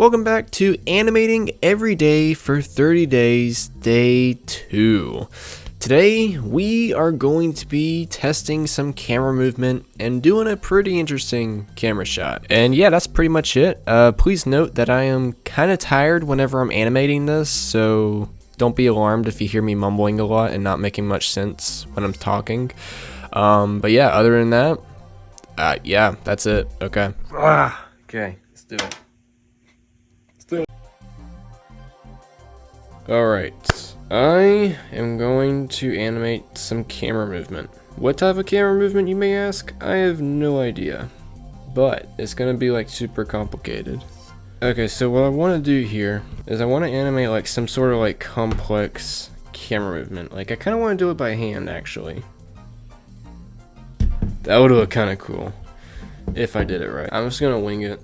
Welcome back to Animating Every Day for 30 Days, Day 2. Today, we are going to be testing some camera movement and doing a pretty interesting camera shot. And yeah, that's pretty much it. Please note that I am kind of tired whenever I'm animating this, so don't be alarmed if you hear me mumbling a lot and not making much sense when I'm talking. But yeah, other than that, yeah, that's it. Okay. Okay, let's do it. Alright, I am going to animate some camera movement. What type of camera movement, you may ask? I have no idea, but it's gonna be like super complicated. Okay, so what I want to do here is I want to animate like some sort of like complex camera movement. Like I kind of want to do it by hand actually. That would look kind of cool if I did it right. I'm just gonna wing it.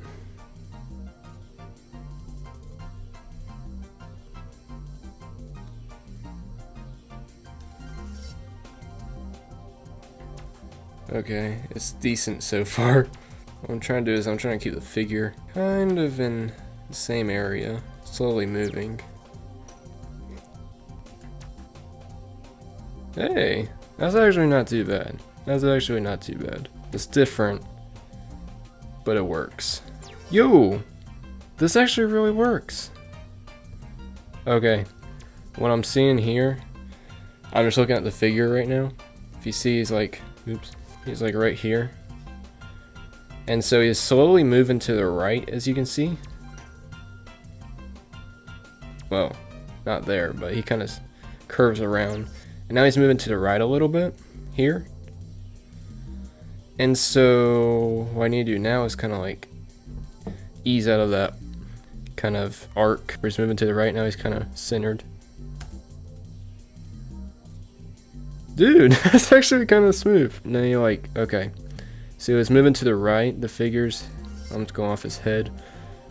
Okay, it's decent so far. What I'm trying to do is I'm trying to keep the figure kind of in the same area, slowly moving. Hey, that's actually not too bad. That's actually not too bad. It's different, but it works. Yo, this actually really works. Okay, what I'm seeing here, I'm just looking at the figure right now. If you see, he's like, oops. He's like right here. And so he's slowly moving to the right, as you can see. Well, not there, but he kind of curves around. And now he's moving to the right a little bit, here. And so what I need to do now is kind of like ease out of that kind of arc. Where he's moving to the right, now he's kind of centered. Dude, that's actually kind of smooth. Now you're like, okay. So it's moving to the right, the figures. I'm just going off his head.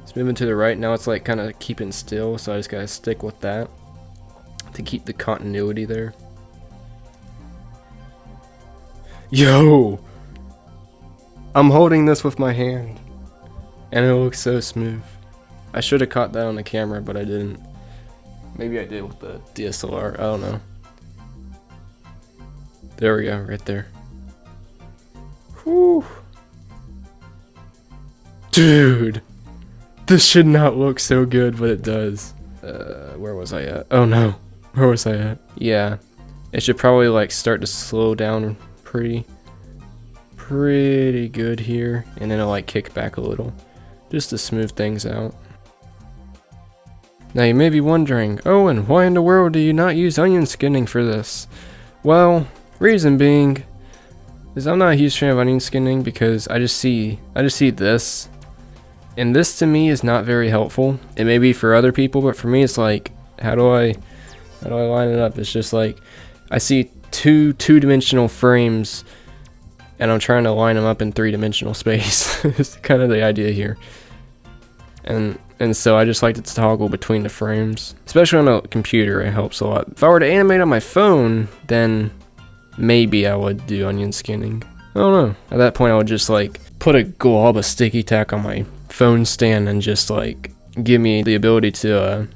It's moving to the right. Now it's like kind of keeping still, so I just gotta stick with that to keep the continuity there. Yo! I'm holding this with my hand, and it looks so smooth. I should have caught that on the camera, but I didn't. Maybe I did with the DSLR, I don't know. There we go, right there. Whew. Dude, this should not look so good, but it does. Where was I at? Oh no, where was I at? Yeah, it should probably like start to slow down pretty good here, and then it'll like kick back a little, just to smooth things out. Now you may be wondering, Owen, why in the world do you not use onion skinning for this? Well, reason being is I'm not a huge fan of onion skinning because I just see this, and this to me is not very helpful. It may be for other people, but for me it's like, how do I line it up? It's just like I see two-dimensional frames and I'm trying to line them up in three-dimensional space. It's kind of the idea here. And so I just like to toggle between the frames, especially on a computer. It helps a lot. If I were to animate on my phone, then maybe I would do onion skinning. I don't know. At that point, I would just like put a glob of sticky tack on my phone stand and just like give me the ability to,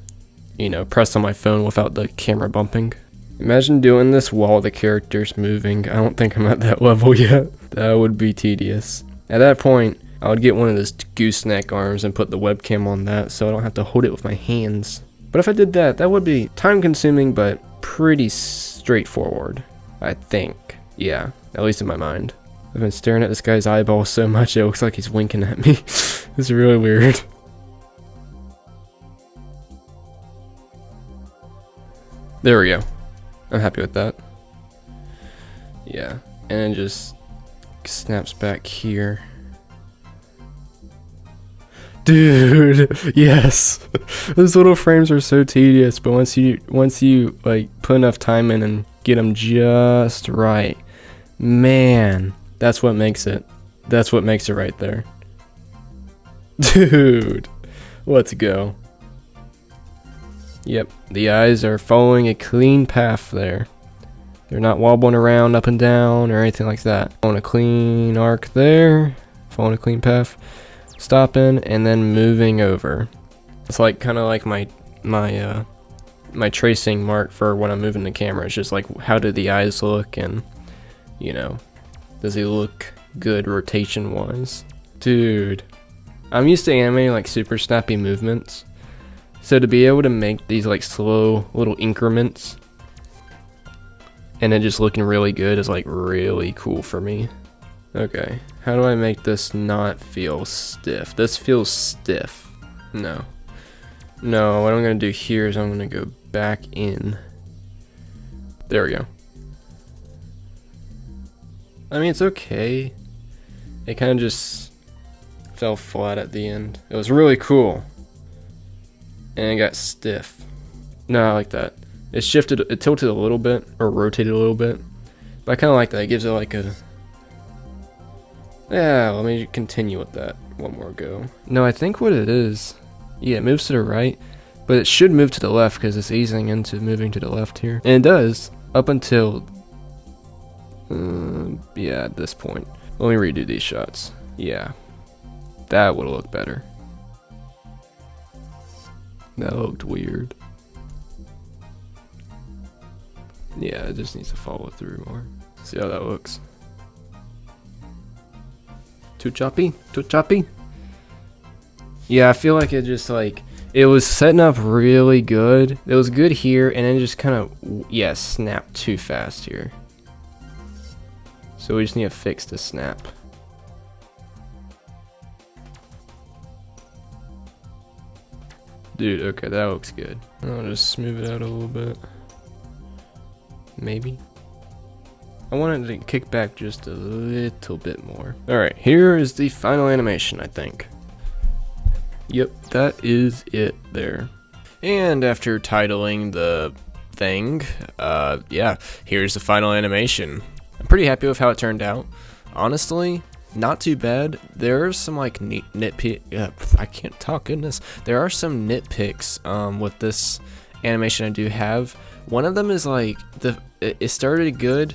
you know, press on my phone without the camera bumping. Imagine doing this while the character's moving. I don't think I'm at that level yet. That would be tedious. At that point, I would get one of those gooseneck arms and put the webcam on that so I don't have to hold it with my hands. But if I did that, that would be time consuming but pretty straightforward. I think. Yeah, at least in my mind. I've been staring at this guy's eyeball so much it looks like he's winking at me. It's really weird. There we go. I'm happy with that. Yeah, and it just snaps back here. Dude, yes. Those little frames are so tedious, but once you like put enough time in and get them just right, man, that's what makes it. That's what makes it right there. Dude, let's go. Yep, the eyes are following a clean path there. They're not wobbling around up and down or anything like that. On a clean arc there, following a clean path. stopping, and then moving over. It's like kind of like my tracing mark for when I'm moving the camera. It's just like, how do the eyes look, and you know, does he look good rotation wise? Dude, I'm used to animating like super snappy movements, so to be able to make these like slow little increments and it just looking really good is like really cool for me. Okay, how do I make this not feel stiff? This feels stiff. No, what I'm gonna do here is I'm gonna go back in. There we go. I mean, it's okay. It kind of just fell flat at the end. It was really cool. And it got stiff. No, I like that. It shifted, it tilted a little bit, or rotated a little bit. But I kind of like that. It gives it like a... Yeah, let me continue with that one more go. No, I think what it is... Yeah, it moves to the right. But it should move to the left because it's easing into moving to the left here. And it does, up until... yeah, at this point. Let me redo these shots. Yeah. That would look better. That looked weird. Yeah, it just needs to follow through more. See how that looks. Too choppy? Too choppy? Yeah, I feel like it just like... It was setting up really good. It was good here, and then just kind of... Yeah, snapped too fast here. So we just need to fix the snap. Dude, okay, that looks good. I'll just smooth it out a little bit. Maybe. I wanted to kick back just a little bit more. Alright, here is the final animation, I think. Yep, that is it there. And after titling the thing, yeah, here's the final animation. I'm pretty happy with how it turned out. Honestly, not too bad. There are some like I can't talk, goodness. There are some nitpicks with this animation I do have. One of them is like it started good,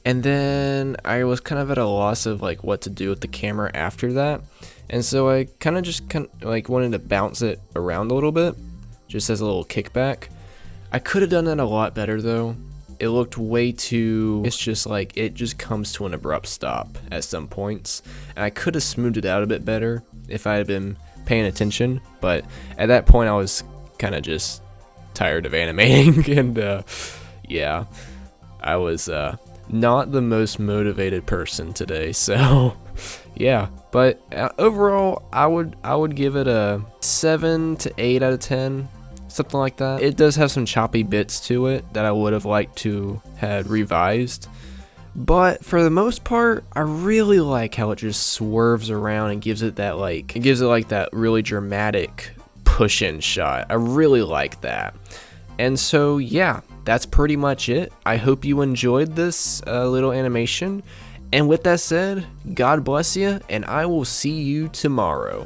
and then I was kind of at a loss of like what to do with the camera after that. And so I kind of like wanted to bounce it around a little bit, just as a little kickback. I could have done that a lot better though. It looked way too, it's just like, it just comes to an abrupt stop at some points. And I could have smoothed it out a bit better if I had been paying attention. But at that point I was kind of just tired of animating. And yeah, I was not the most motivated person today. So yeah, but overall I would give it a 7 to 8 out of 10. Something like that. It does have some choppy bits to it that I would have liked to had revised, but for the most part I really like how it just swerves around and gives it that like, that really dramatic push-in shot. I really like that. And so yeah, that's pretty much it. I hope you enjoyed this little animation, and with that said, God bless you, and I will see you tomorrow.